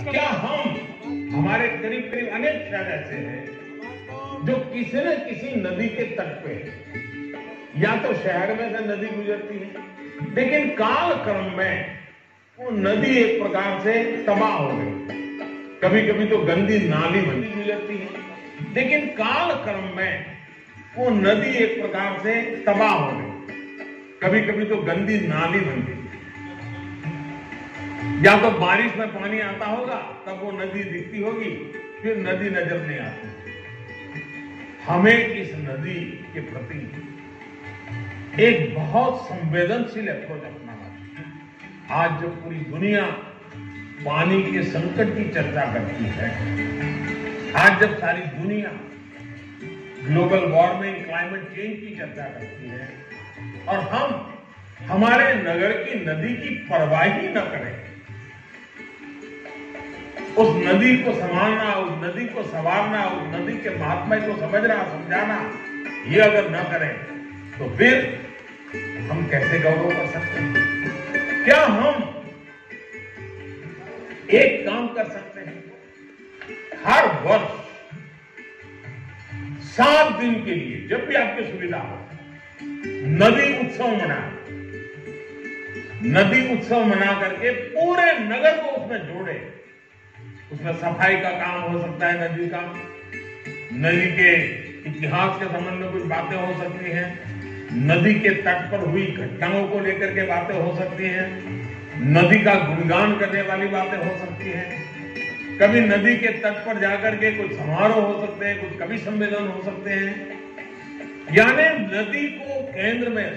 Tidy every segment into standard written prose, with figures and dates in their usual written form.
क्या हम हमारे करीब करीब अनेक शहर ऐसे हैं जो किसी न किसी नदी के तट पे है। या तो शहर में से नदी गुजरती है, लेकिन काल क्रम में वो नदी एक प्रकार से तबाह हो गई। कभी कभी तो गंदी नाली बनी गुजरती है, लेकिन काल क्रम में वो नदी एक प्रकार से तबाह हो गई। कभी कभी तो गंदी नाली बन गई। या तो बारिश में पानी आता होगा तब वो नदी दिखती होगी, फिर नदी नजर नहीं आती। हमें इस नदी के प्रति एक बहुत संवेदनशील अप्रोच अपनाना चाहिए। आज जब पूरी दुनिया पानी के संकट की चर्चा करती है, आज जब सारी दुनिया ग्लोबल वार्मिंग, क्लाइमेट चेंज की चर्चा करती है, और हम हमारे नगर की नदी की परवाह ही न करें, उस नदी को संभालना, उस नदी को संवारना, उस नदी के महात्म्य को समझना, समझाना, ये अगर न करें तो फिर हम कैसे गौरव कर सकते हैं? क्या हम एक काम कर सकते हैं? हर वर्ष 7 दिन के लिए जब भी आपकी सुविधा हो, नदी उत्सव मनाएं। नदी उत्सव मना करके पूरे नगर को उसमें जोड़े। उसमें सफाई का काम हो सकता है, नदी का, नदी के इतिहास के संबंध में कुछ बातें हो सकती हैं, नदी के तट पर हुई घटनाओं को लेकर के बातें हो सकती हैं, नदी का गुणगान करने वाली बातें हो सकती हैं। कभी नदी के तट पर जाकर के कुछ समारोह हो सकते हैं, कुछ कवि सम्मेलन हो सकते हैं। यानी नदी को केंद्र में,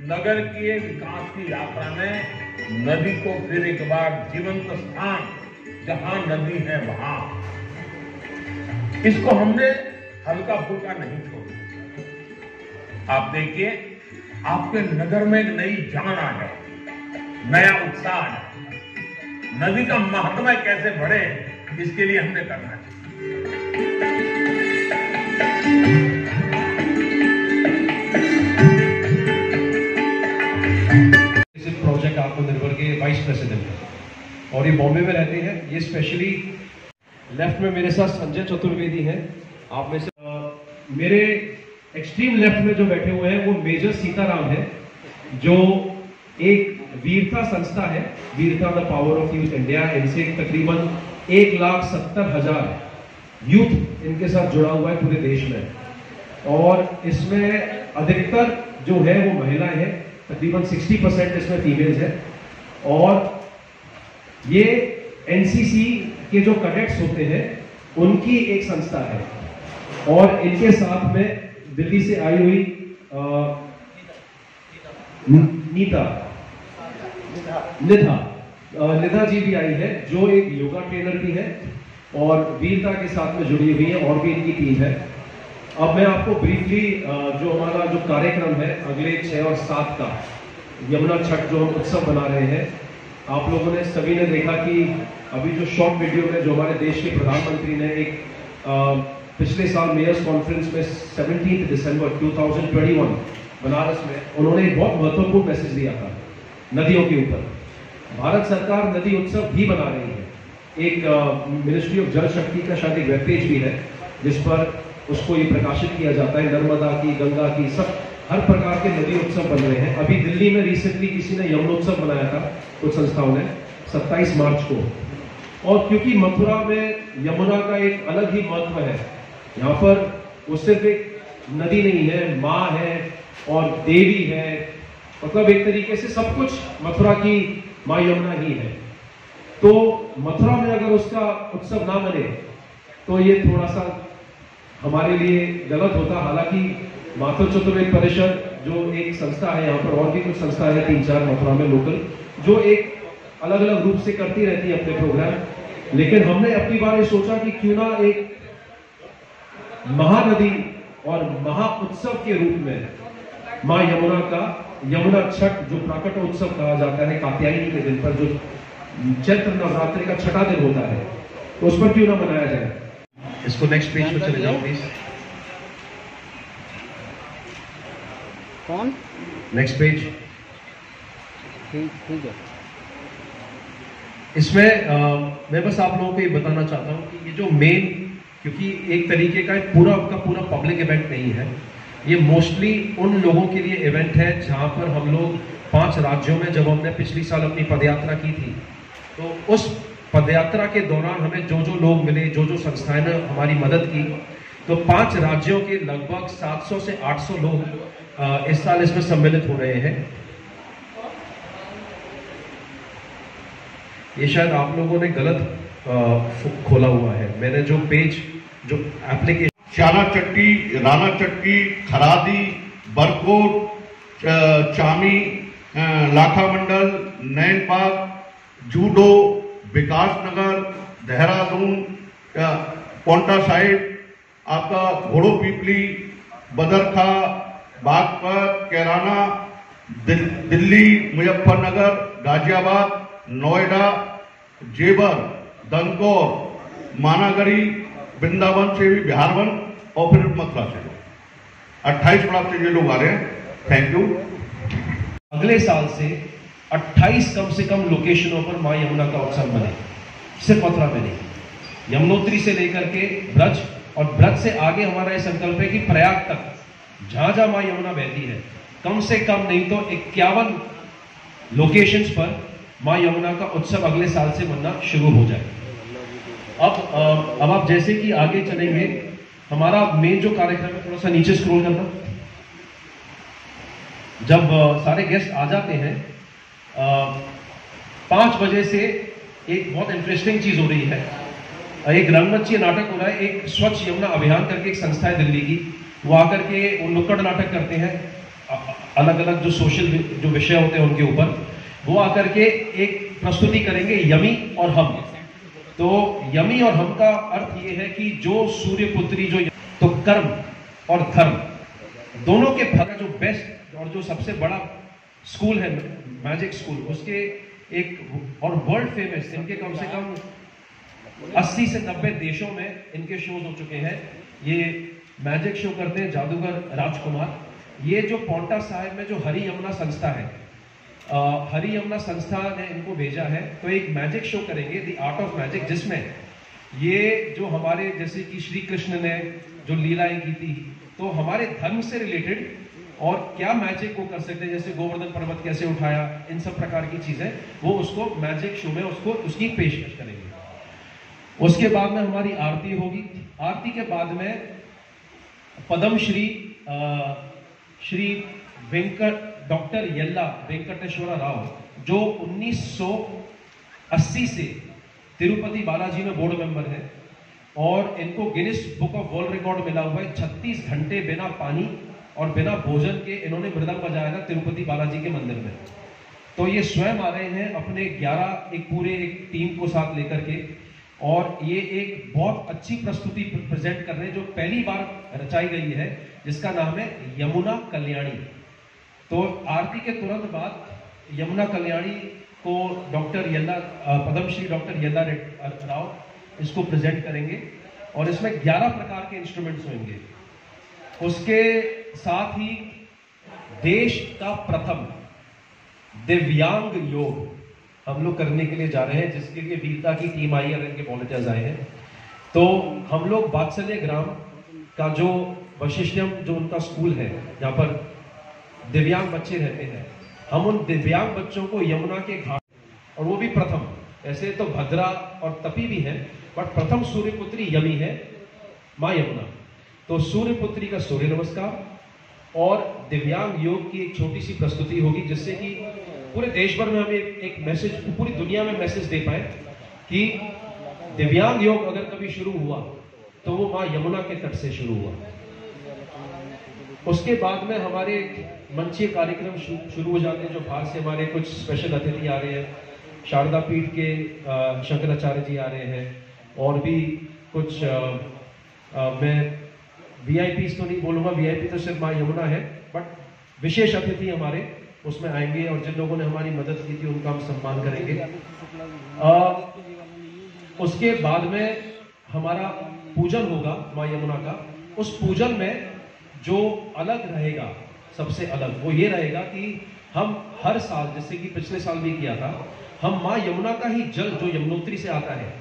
नगर के विकास की यात्रा में नदी को फिर एक बार जीवंत स्थान, जहां नदी है वहां, इसको हमने हल्का फुल्का नहीं छोड़ा। आप देखिए, आपके नगर में एक नई जान आ है, नया उत्साह है। नदी का महत्व कैसे बढ़े, इसके लिए हमने करना चाहिए। प्रोजेक्ट आत्मनिर्भर के वाइस प्रेसिडेंट है और ये बॉम्बे में रहते हैं। ये स्पेशली लेफ्ट में मेरे साथ संजय चतुर्वेदी हैं। आप में से मेरे एक्सट्रीम लेफ्ट में जो बैठे हुए हैं वो मेजर सीताराम है, जो एक वीरता संस्था है, वीरता the power of youth India. इनसे तकरीबन 1,70,000 यूथ इनके साथ जुड़ा हुआ है पूरे देश में, और इसमें अधिकतर जो है वो महिलाएं हैं, तकरीबन 60% इसमें फीमेल्स है। और ये एनसीसी के जो कैडेट्स होते हैं उनकी एक संस्था है, और इनके साथ में दिल्ली से आई हुई निधा जी भी आई है, जो एक योगा ट्रेनर भी है और वीरता के साथ में जुड़ी हुई है, और भी इनकी टीम है। अब मैं आपको ब्रीफली जो हमारा जो कार्यक्रम है अगले 6 और 7 का यमुना छठ जो हम उत्सव बना रहे हैं, आप लोगों ने सभी ने देखा कि अभी जो शॉर्ट वीडियो में जो हमारे देश के प्रधानमंत्री ने एक पिछले साल मेयर्स कॉन्फ्रेंस में 17 दिसंबर 2021 बनारस में उन्होंने एक बहुत महत्वपूर्ण मैसेज दिया था नदियों के ऊपर। भारत सरकार नदी उत्सव भी बना रही है। एक मिनिस्ट्री ऑफ जल शक्ति का शायद एक वेब पेज भी है जिस पर उसको ये प्रकाशित किया जाता है। नर्मदा की, गंगा की, सब हर प्रकार के नदी उत्सव बन रहे हैं। अभी दिल्ली में रिसेंटली किसी ने यमुनोत्सव बनाया था, कुछ संस्थाओं ने, 27 मार्च को। और क्योंकि मथुरा में यमुना का एक अलग ही महत्व है, यहाँ पर वो सिर्फ एक नदी नहीं है, माँ है और देवी है, मतलब एक तरीके से सब कुछ मथुरा की माँ यमुना ही है। तो मथुरा में अगर उसका उत्सव ना बने तो ये थोड़ा सा हमारे लिए गलत होता। हालांकि माथुर चतुर्वेद परिषद जो एक संस्था है, यहाँ पर और भी कुछ संस्था है 3-4 मथुरा में लोकल, जो एक अलग अलग रूप से करती रहती है अपने प्रोग्राम। लेकिन हमने अपनी बार ये सोचा कि क्यों ना एक महानदी और महा उत्सव के रूप में माँ यमुना का यमुना छठ जो प्राकट उत्सव कहा जाता है, कात्यायनी के दिन पर जो चैत्र नवरात्रि का 6ठा दिन होता है, तो उस पर क्यों ना मनाया जाए। इसको नेक्स्ट पेज पर चले जाओ प्लीज। कौन? Next page. ठीक है। इसमें मैं बस आप लोगों को ये बताना चाहता हूँ कि ये जो मेन, क्योंकि एक तरीके का पूरा का पूरा पब्लिक इवेंट नहीं है, ये मोस्टली उन लोगों के लिए इवेंट है जहाँ पर हम लोग 5 राज्यों में, जब हमने पिछली साल अपनी पदयात्रा की थी, तो उस पदयात्रा के दौरान हमें जो जो लोग मिले, जो जो संस्थाएं ने हमारी मदद की, तो 5 राज्यों के लगभग 700 से 800 लोग इस साल इसमें सम्मिलित हो रहे हैं। ये शायद आप लोगों ने गलत खोला हुआ है। मैंने जो पेज, जो एप्लीकेशन, श्याला चट्टी, राना चट्टी, खरादी, बरकोट, चामी, लाखा मंडल, नैनबाग, जूडो, विकास नगर, देहरादून, पोंटा साहिब, आपका घोड़ो पीपली, बदरखा, बागपत, कैराना, दिल्ली, मुजफ्फरनगर, गाजियाबाद, नोएडा, जेबर, दंगौर, मानागढ़ी, वृंदावन से भी बिहारवन और फिर मथुरा से 28 ब्लॉक से ये लोग आ रहे हैं। Thank you. अगले साल से 28 कम से कम लोकेशनों पर मां यमुना का उत्सव बने, सिर्फ मथुरा में नहीं, यमुनोत्री से लेकर के ब्रज, और ब्रज से आगे हमारा यह संकल्प है कि प्रयाग तक जहां जहां मां यमुना बहती है, कम से कम नहीं तो 51 लोकेशंस पर मां यमुना का उत्सव अगले साल से बनना शुरू हो जाए। अब आप जैसे कि आगे चलेंगे, हमारा मेन जो कार्यक्रम है, थोड़ा सा नीचे स्क्रॉल करना, जब सारे गेस्ट आ जाते हैं 5 बजे से एक बहुत इंटरेस्टिंग चीज हो रही है, एक रंगमंच नाटक हो रहा है, एक स्वच्छ यमुना अभियान करके एक संस्था है दिल्ली की, वो आकर के वो नुक्कड़ नाटक करते हैं, अलग अलग जो सोशल जो विषय होते हैं उनके ऊपर, वो आकर के एक प्रस्तुति करेंगे, यमी और हम। तो यमी और हम का अर्थ ये है कि जो सूर्यपुत्री, जो तो कर्म और धर्म दोनों के फल, जो बेस्ट और जो सबसे बड़ा स्कूल है मैजिक स्कूल, उसके एक और वर्ल्ड फेमस, इनके कम से कम 80 से 90 देशों में इनके शोज हो चुके हैं। ये मैजिक शो करते हैं जादूगर राजकुमार। ये जो पोंटा साहिब में जो हरि यमुना संस्था है, हरि यमुना संस्था ने इनको भेजा है, तो एक मैजिक शो करेंगे, द आर्ट ऑफ मैजिक, जिसमें ये जो हमारे, जैसे कि श्री कृष्ण ने जो लीलाएं की थी, तो हमारे धर्म से रिलेटेड और क्या मैजिक को कर सकते हैं, जैसे गोवर्धन पर्वत कैसे उठाया, इन सब प्रकार की चीजें वो उसको मैजिक शो में उसको उसकी पेशकश करेंगे। उसके बाद में हमारी आरती होगी। आरती के बाद में पद्मश्री श्री डॉक्टर यल्ला वेंकटेश्वर राव, जो 1980 से तिरुपति बालाजी में बोर्ड मेंबर है, और इनको Guinness book of world record मिला हुआ है, 36 घंटे बिना पानी और बिना भोजन के इन्होंने मृदंग बजाया था तिरुपति बालाजी के मंदिर में। तो ये स्वयं आ रहे हैं अपने 11 एक पूरे एक टीम को साथ लेकर के, और ये एक बहुत अच्छी प्रस्तुति प्रेजेंट कर रहे हैं जो पहली बार रचाई गई है, जिसका नाम है यमुना कल्याणी। तो आरती के तुरंत बाद यमुना कल्याणी को डॉक्टर यल्ला, पद्मश्री डॉक्टर यल्ला राव इसको प्रेजेंट करेंगे, और इसमें 11 प्रकार के इंस्ट्रूमेंट्स होंगे। उसके साथ ही देश का प्रथम दिव्यांग योग हम लोग करने के लिए जा रहे हैं, जिसके लिए वीरता की टीम आई है और इनके वॉलंटियर्स आए हैं। तो हम लोग वात्सल्य ग्राम का जो वशिष्ठम, जो उनका स्कूल है जहाँ पर दिव्यांग बच्चे रहते हैं, हम उन दिव्यांग बच्चों को यमुना के घाट, और वो भी प्रथम, ऐसे तो भद्रा और तपी भी है, बट प्रथम सूर्यपुत्री यमी है मां यमुना। तो सूर्यपुत्री का सूर्य नमस्कार और दिव्यांग योग की एक छोटी सी प्रस्तुति होगी, जिससे कि पूरे देश भर में हम एक मैसेज, पूरी दुनिया में मैसेज दे पाए कि दिव्यांग योग अगर कभी शुरू हुआ तो वो मां यमुना के तट से शुरू हुआ। उसके बाद में हमारे मंचीय कार्यक्रम शुरू हो जाते हैं, जो बाहर से हमारे कुछ स्पेशल अतिथि आ रहे हैं, शारदा पीठ के शंकराचार्य जी आ रहे हैं, और भी कुछ मैं वीआईपी तो नहीं बोलूंगा, वीआईपी तो सिर्फ मां यमुना है, बट विशेष अतिथि हमारे उसमें आएंगे, और जिन लोगों ने हमारी मदद की थी उनका हम सम्मान करेंगे। उसके बाद में हमारा पूजन होगा मां यमुना का। उस पूजन में जो अलग रहेगा, सबसे अलग वो ये रहेगा कि हम हर साल, जैसे कि पिछले साल भी किया था, हम माँ यमुना का ही जल जो यमुनोत्री से आता है,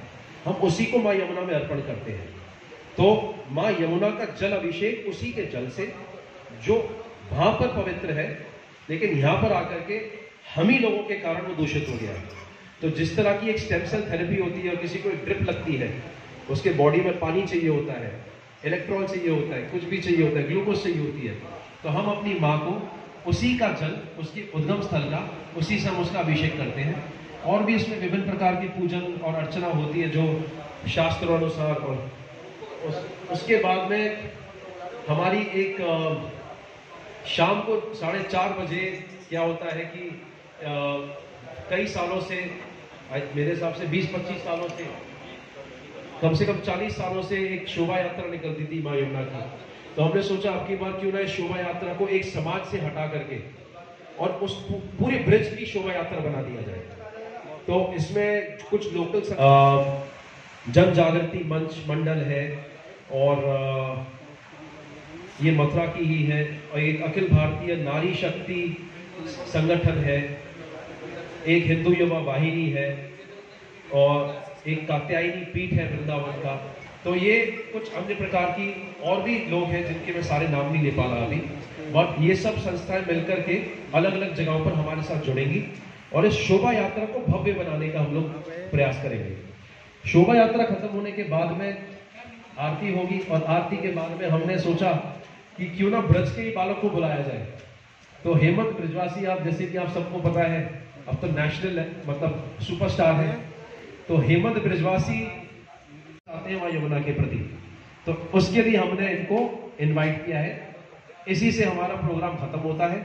हम उसी को माँ यमुना में अर्पण करते हैं। तो माँ यमुना का जल अभिषेक उसी के जल से जो वहां पर पवित्र है, लेकिन यहां पर आकर के हम ही लोगों के कारण वो दूषित हो गया है। तो जिस तरह की एक स्टेम सेल थेरेपी होती है और किसी को एक ड्रिप लगती है, उसके बॉडी में पानी चाहिए होता है, इलेक्ट्रॉन चाहिए होता है, कुछ भी चाहिए होता है, ग्लूकोज चाहिए होती है, तो हम अपनी माँ को उसी का जल, उसकी उद्गम स्थल का, उसी से हम उसका अभिषेक करते हैं। और भी इसमें विभिन्न प्रकार की पूजन और अर्चना होती है जो शास्त्रों और उसके बाद में हमारी एक शाम को 4:30 बजे क्या होता है कि कई सालों से, मेरे हिसाब से 20-25 सालों से, कम से कम 40 सालों से एक शोभा यात्रा निकलती थी माँ यमुना की। तो हमने सोचा अब की बार क्यों ना इस शोभा यात्रा को एक समाज से हटा करके और उस पूरे ब्रिज की शोभा यात्रा बना दिया जाए। तो इसमें कुछ लोकल जन जागृति मंच मंडल है और ये मथुरा की ही है, और एक अखिल भारतीय नारी शक्ति संगठन है, एक हिंदू युवा वाहिनी है और एक कात्यायनी पीठ है वृंदावन का। तो ये कुछ अन्य प्रकार की और भी लोग हैं जिनके मैं सारे नाम नहीं ले पा रहा अभी, बट ये सब संस्थाएं मिलकर के अलग अलग जगहों पर हमारे साथ जुड़ेंगी और इस शोभा यात्रा को भव्य बनाने का हम लोग प्रयास करेंगे। शोभा यात्रा खत्म होने के बाद में आरती होगी और आरती के बाद में हमने सोचा कि क्यों ना ब्रज के ही बालक को बुलाया जाए। तो हेमंत ब्रजवासी, आप जैसे कि आप सबको पता है अब तो नेशनल है, मतलब सुपरस्टार है, तो हेमंत ब्रजवासी आते हैं वहां यमुना के प्रति, तो उसके लिए हमने इनको इनवाइट किया है। इसी से हमारा प्रोग्राम खत्म होता है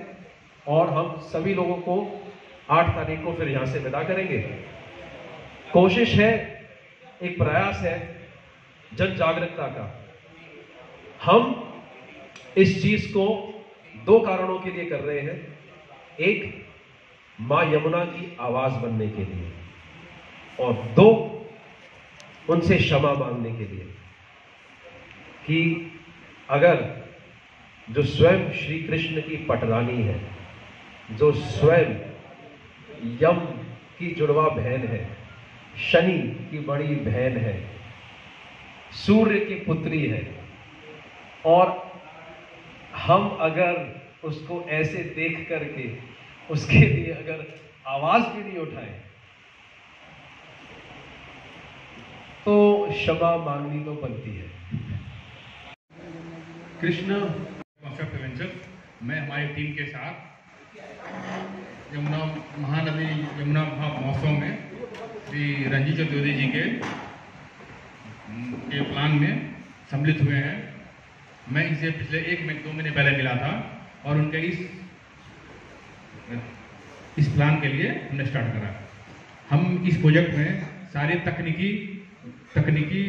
और हम सभी लोगों को 8 तारीख को फिर यहां से विदा करेंगे। कोशिश है, एक प्रयास है जन जागरूकता का। हम इस चीज को 2 कारणों के लिए कर रहे हैं। एक, मां यमुना की आवाज बनने के लिए, और 2, उनसे क्षमा मांगने के लिए कि अगर जो स्वयं श्री कृष्ण की पटरानी है, जो स्वयं यम की जुड़वा बहन है, शनि की बड़ी बहन है, सूर्य की पुत्री है, और हम अगर उसको ऐसे देख करके उसके लिए अगर आवाज भी नहीं उठाए तो क्षमा मांगनी तो बनती है। कृष्ण कॉन्सेप्ट एडवेंचर, मैं हमारी टीम के साथ यमुना महानदी यमुना महोत्सव में श्री रंजीत चतुर्वेदी जी के प्लान में सम्मिलित हुए हैं। मैं इनसे पिछले 1-2 महीने पहले मिला था और उनके इस प्लान के लिए हमने स्टार्ट करा। हम इस प्रोजेक्ट में सारी तकनीकी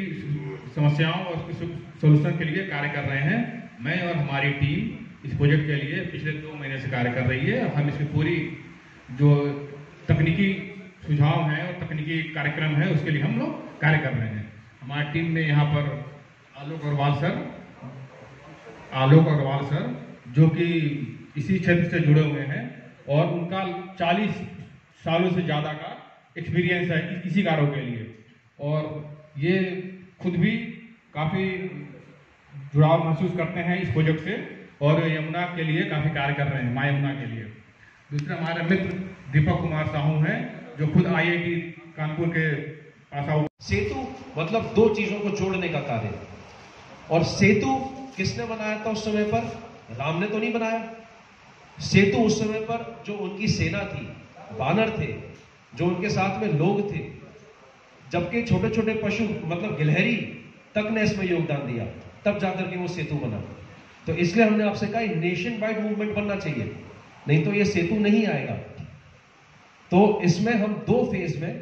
समस्याओं और उसके सोल्यूशन के लिए कार्य कर रहे हैं। मैं और हमारी टीम इस प्रोजेक्ट के लिए पिछले 2 महीने से कार्य कर रही है। हम इसकी पूरी जो तकनीकी सुझाव हैं और तकनीकी कार्यक्रम है उसके लिए हम लोग कार्य कर रहे हैं। हमारी टीम में यहाँ पर आलोक अग्रवाल सर जो कि इसी क्षेत्र से जुड़े हुए हैं और उनका 40 सालों से ज़्यादा का एक्सपीरियंस है इसी कार्यों के लिए, और ये खुद भी काफ़ी जुड़ाव महसूस करते हैं इस प्रोजेक्ट से और यमुना के लिए काफ़ी कार्य कर रहे हैं, माँ यमुना के लिए। दूसरा हमारे मित्र दीपक कुमार साहू हैं जो खुद IIT कानपुर के पास आउट। सेतु मतलब 2 चीजों को जोड़ने का कार्य, और सेतु किसने बनाया था उस समय पर? राम ने तो नहीं बनाया। सेतु उस समय पर जो उनकी सेना थी, बानर थे, जो उनके साथ में लोग थे, जबकि छोटे छोटे पशु मतलब गिलहरी तक ने इसमें योगदान दिया, तब जाकर के वो सेतु बना। तो इसलिए हमने आपसे कहा नेशन वाइड मूवमेंट बनना चाहिए, नहीं तो ये सेतु नहीं आएगा। तो इसमें हम 2 फेज में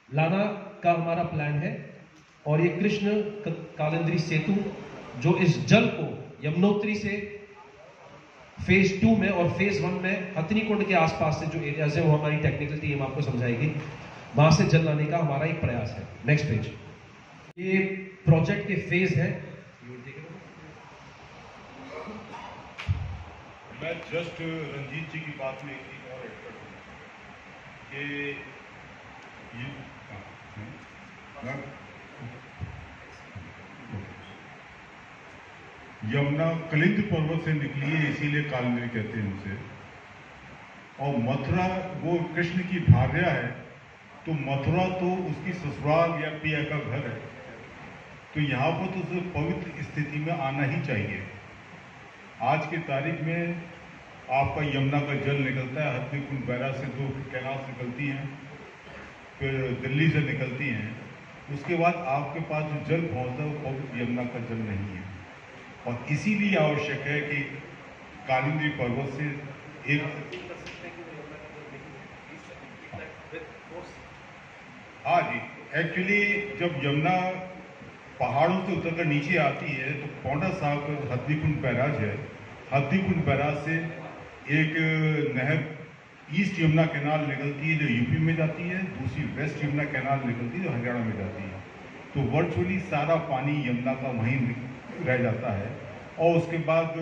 लाना का हमारा प्लान है, और ये कृष्ण कालिंदी सेतु जो इस जल को यमुनोत्री से फेज 2 में और फेज 1 में हथनी कुंड के आसपास से जो एरियाज है वो हमारी टेक्निकल टीम आपको समझाएगी, वहां से जल लाने का हमारा एक प्रयास है। नेक्स्ट पेज, ये प्रोजेक्ट के फेज है। मैं जस्ट रंजीत जी की बात में एक चीज और ऐड कर दूँ कि यमुना कलिंग पर्वत से निकली है, इसीलिए कालिंदी कहते हैं उसे। और मथुरा वो कृष्ण की भार्या है, तो मथुरा तो उसकी ससुराल या पिया का घर है, तो यहाँ पर तो उसे पवित्र स्थिति में आना ही चाहिए। आज की तारीख में आपका यमुना का जल निकलता है, हथनी कुंड बैराज से 2 कैनाल निकलती हैं, फिर दिल्ली से निकलती हैं, उसके बाद आपके पास जो जल पहुँचता है वो पवित्र यमुना का जल नहीं है। और इसीलिए आवश्यक है कि कालिंदी पर्वत से एक हाँ जी, एक्चुअली जब यमुना पहाड़ों से उतरकर नीचे आती है तो पौंडा साहब का हथनी कुंड बैराज है, हथनी कुंड बैराज से एक नहर ईस्ट यमुना कैनाल निकलती है जो यूपी में जाती है, दूसरी वेस्ट यमुना कैनाल निकलती है जो हरियाणा में जाती है। तो वर्चुअली सारा पानी यमुना का वहीं रह जाता है और उसके बाद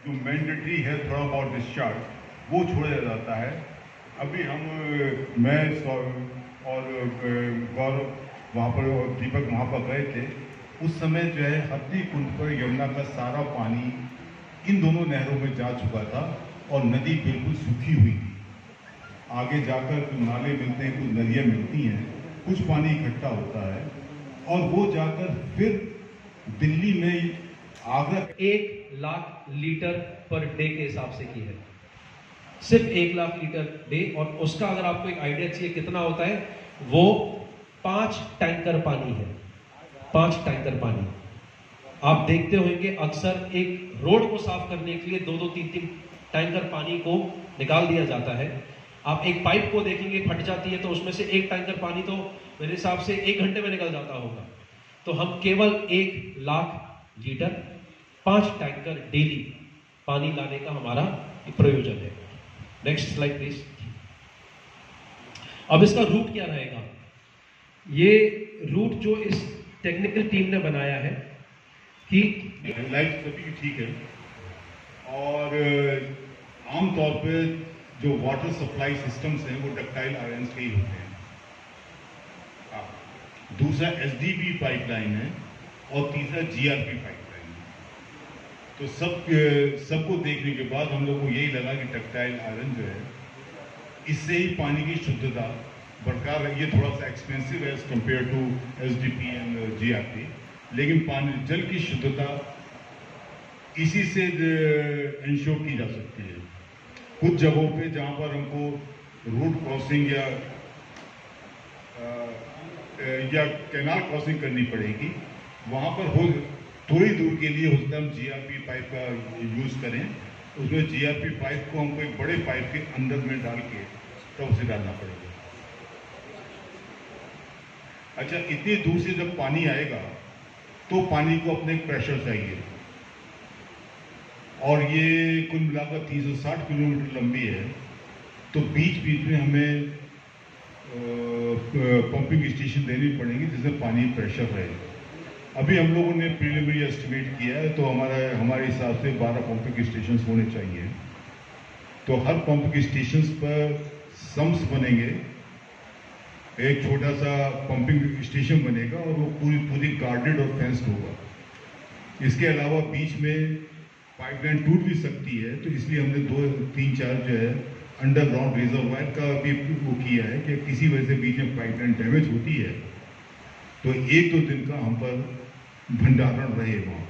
जो मैंडेटरी है थोड़ा बहुत डिस्चार्ज वो छोड़ा जाता है। अभी मैं और गौरव वहाँ पर दीपक वहाँ पर गए थे, उस समय जो है हथनी कुंड पर यमुना का सारा पानी इन दोनों नहरों में जा चुका था और नदी बिल्कुल सूखी हुई थी। आगे जाकर कुछ नाले मिलते हैं, कुछ नदियाँ मिलती हैं, कुछ पानी इकट्ठा होता है और वो जाकर फिर दिल्ली में Agra 1 lakh litre per day के हिसाब से की है, सिर्फ 1 लाख लीटर डे। और उसका अगर आपको एक आइडिया चाहिए कितना होता है, वो 5 टैंकर पानी है, 5 टैंकर पानी। आप देखते होंगे अक्सर एक रोड को साफ करने के लिए 2-2, 3-3 टैंकर पानी को निकाल दिया जाता है। आप एक पाइप को देखेंगे फट जाती है तो उसमें से एक टैंकर पानी तो मेरे हिसाब से 1 घंटे में निकल जाता होगा। तो हम केवल 1 लाख लीटर 5 टैंकर डेली पानी लाने का हमारा प्रयोजन है। Next slide please. अब इसका रूट क्या रहेगा? ये रूट जो इस टेक्निकल टीम ने बनाया है कि लाइफ सभी ठीक है और आमतौर पे जो वाटर सप्लाई सिस्टम्स हैं वो डक्टाइल आयरन्स के ही होते हैं। दूसरा एसडीपी पाइपलाइन है और तीसरा जीआरपी पाइपलाइन है। तो सबको देखने के बाद हम लोग को यही लगा कि डक्टाइल आयरन जो है इससे ही पानी की शुद्धता बरकरार है। ये थोड़ा सा एक्सपेंसिव है as compare to SDP and GRP, लेकिन पानी जल की शुद्धता इसी से इंश्योर की जा सकती है। कुछ जगहों पे जहाँ पर हमको रोड क्रॉसिंग या कैनाल क्रॉसिंग करनी पड़ेगी, वहाँ पर थोड़ी दूर के लिए हो सकता है हम जीआरपी पाइप का यूज़ करें। उसमें जीआरपी पाइप को हमको एक बड़े पाइप के अंदर में डाल के तब उसे डालना पड़ेगा। अच्छा, इतनी दूर से जब पानी आएगा तो पानी को अपने प्रेशर चाहिए और ये कुल मिलाकर 360 किलोमीटर लंबी है, तो बीच बीच में हमें पंपिंग स्टेशन देनी पड़ेंगी जिससे पानी प्रेशर रहे। अभी हम लोगों ने प्रीलिमिनरी एस्टिमेट किया है तो हमारे हिसाब से 12 पंपिंग स्टेशन होने चाहिए। तो हर पंपिंग स्टेशन पर सम्स बनेंगे, एक छोटा सा पंपिंग स्टेशन बनेगा और वो पूरी गार्डेड और फेंस्ड होगा। इसके अलावा बीच में पाइपलाइन टूट भी सकती है, तो इसलिए हमने 2-3-4 जो है अंडरग्राउंड रिजर्वायर का भी वो किया है कि किसी वजह से बीच में पाइपलाइन डैमेज होती है तो 1-2 दिन का हम पर भंडारण रहे वहाँ।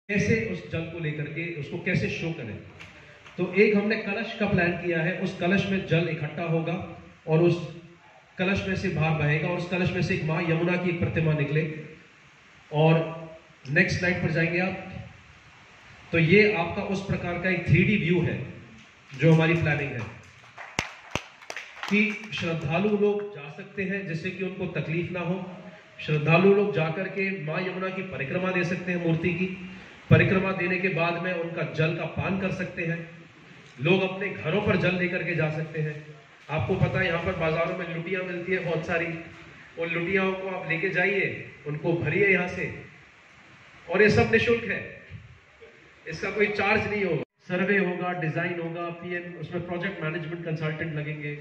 कैसे उस जल को लेकर के उसको कैसे शो करें, तो एक हमने कलश का प्लान किया है। उस कलश में जल इकट्ठा होगा और उस कलश में से बाहर बहेगा और उस कलश में से एक माँ यमुना की एक प्रतिमा निकले। और नेक्स्ट स्लाइड पर जाएंगे आप, तो ये आपका उस प्रकार का एक 3D व्यू है जो हमारी प्लानिंग है कि श्रद्धालु लोग जा सकते हैं जिससे कि उनको तकलीफ ना हो। श्रद्धालु लोग जाकर के माँ यमुना की परिक्रमा दे सकते हैं, मूर्ति की परिक्रमा देने के बाद में उनका जल का पान कर सकते हैं। लोग अपने घरों पर जल लेकर के जा सकते हैं। आपको पता है यहाँ पर बाजारों में लुटियाँ मिलती है बहुत सारी, उन लुटियाओं को आप लेके जाइए, उनको भरिए यहाँ से और ये सब निःशुल्क है। इसका कोई चार्ज नहीं होगा। सर्वे होगा, डिजाइन होगा, पीएम उसमें प्रोजेक्ट मैनेजमेंट कंसल्टेंट लगेंगे,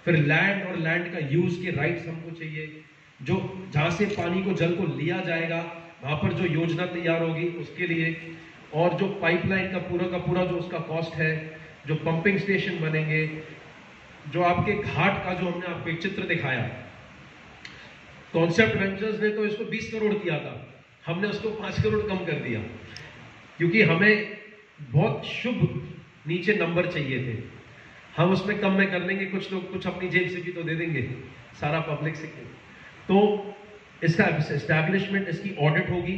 फिर लैंड और लैंड का यूज के राइट्स हमको चाहिए, जो जहां से पानी को जल को लिया जाएगा वहां पर जो योजना तैयार होगी उसके लिए, और जो पाइपलाइन का पूरा जो उसका कॉस्ट है, जो पंपिंग स्टेशन बनेंगे, जो आपके घाट का जो हमने आपको एक चित्र दिखाया, कॉन्सेप्ट वेंचर्स ने तो इसको 20 करोड़ किया था, हमने उसको 5 करोड़ कम कर दिया, क्योंकि हमें बहुत शुभ नीचे नंबर चाहिए थे। हम उसमें कम में कर लेंगे, कुछ लोग कुछ अपनी जेब से भी तो दे देंगे, सारा पब्लिक से। तो इसका एस्टैब्लिशमेंट, इसकी ऑडिट होगी,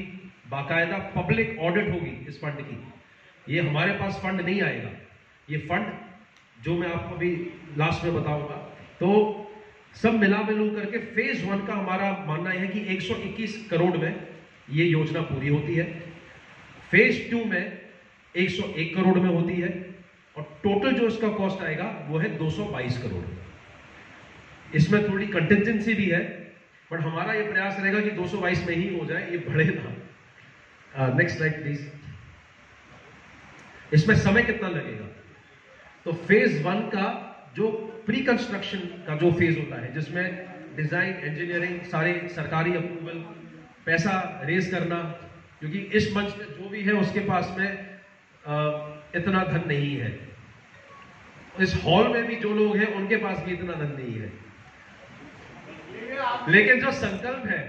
बाकायदा पब्लिक ऑडिट होगी इस फंड की। ये हमारे पास फंड नहीं आएगा, ये फंड जो मैं आपको अभी लास्ट में बताऊंगा। तो सब मिला मिलू करके फेज 1 का हमारा मानना है कि 121 करोड़ में ये योजना पूरी होती है, फेज 2 में 101 करोड़ में होती है, और टोटल जो इसका कॉस्ट आएगा वो है 222 करोड़। इसमें थोड़ी कंटिजेंसी भी है, बट हमारा ये प्रयास रहेगा कि 222 में ही हो जाए, ये बढ़े ना। Next slide please. इसमें समय कितना लगेगा? तो फेज 1 का जो प्री कंस्ट्रक्शन का जो फेज होता है, जिसमें डिजाइन, इंजीनियरिंग, सारे सरकारी अप्रूवल, पैसा रेज करना, क्योंकि इस मंच में जो भी है उसके पास में इतना धन नहीं है, इस हॉल में भी जो लोग हैं उनके पास भी इतना धन नहीं है, लेकिन जो संकल्प है